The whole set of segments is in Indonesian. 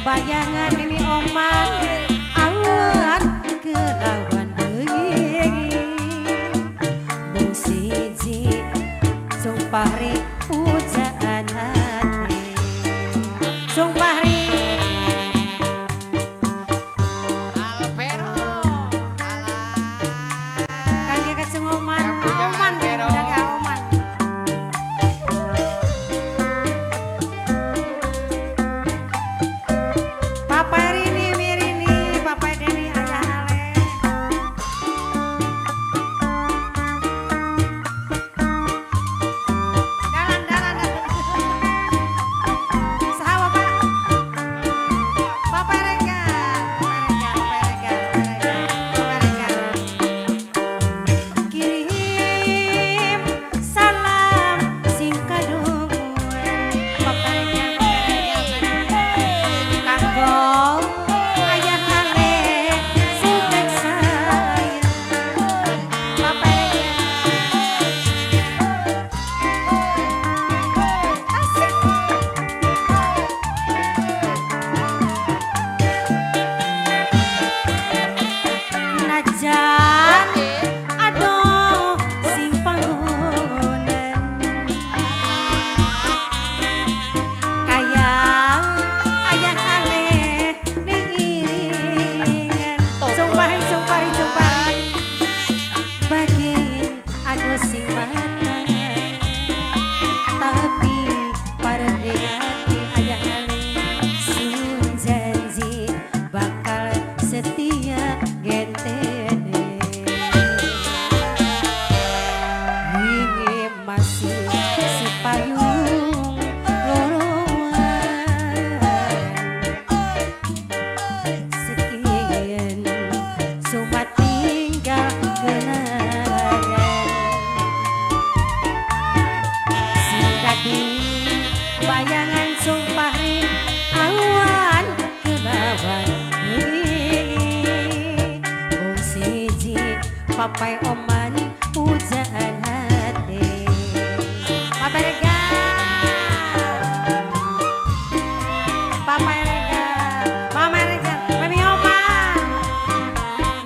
Bayangan ini oman awan kelawan deui bung siji sumpah ri pujaan hati sumpah ri Alvero kangge kacung oman oman jaga oman Papa Rini Mirini Papa Deni ayah ale dalan sahabat Pak Papa Rega kirim salam sing kadunguan Papa Rega kanggo ayah ale sudah sayang Papa Rega asik najan aduh sing panggonan kayang ayah ale ning iringan sumpah bagian aduh sing mata tapi parende hati ayah ale sun janji bakal setia gentene wingi masih si payung loroan sekian sumat tinggal kenangan sing dadi bayangan sumpah ri awan kelawan bung siji papai oman pujaan hati Papa Rega Papa Rega Mama Rega Mimi oman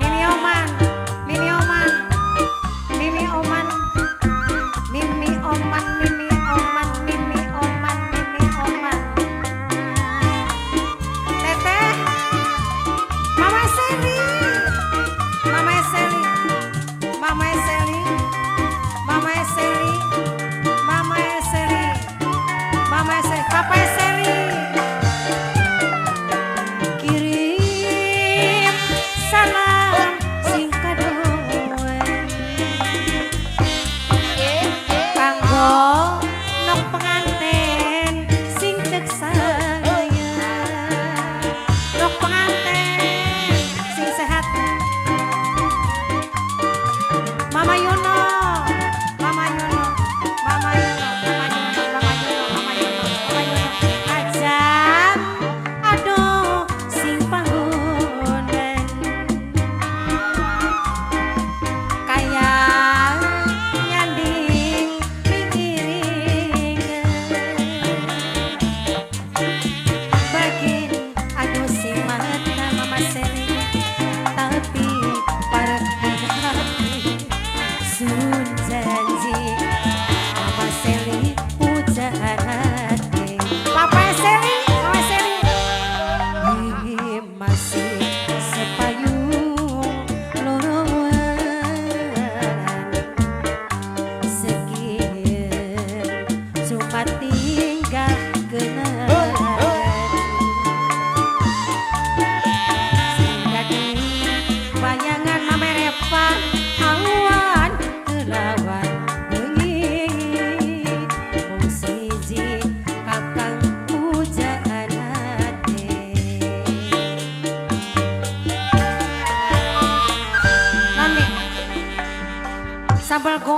Mimi oman Mimi oman Mimi oman Mimi oman Mimi oman Mimi oman Mimi oman Teteh Mama Seli Mama Seli Mama Seli Mama Seli Mama Seli Mama Seli Papa Seli kirim salam sing kadunguan kanggo nok penganten sing tek sayang nok penganten sing sehat Mama Yono Mama Yono Mama Yono Mama Yono Mama Yono Mama Yono Mama Yono ajan aduh sing panggonan kayang nyanding pikiringan bagin aduh sing mata Mama Seli tapi parende hati sun janji Mama Seli pujaan hati Papa Seli Mama Seli wingi masih sepayung loroan sekian cuma tinggal kenangan sing dadi bayangan Mama Reva awan kelawan bengi bung sambal goa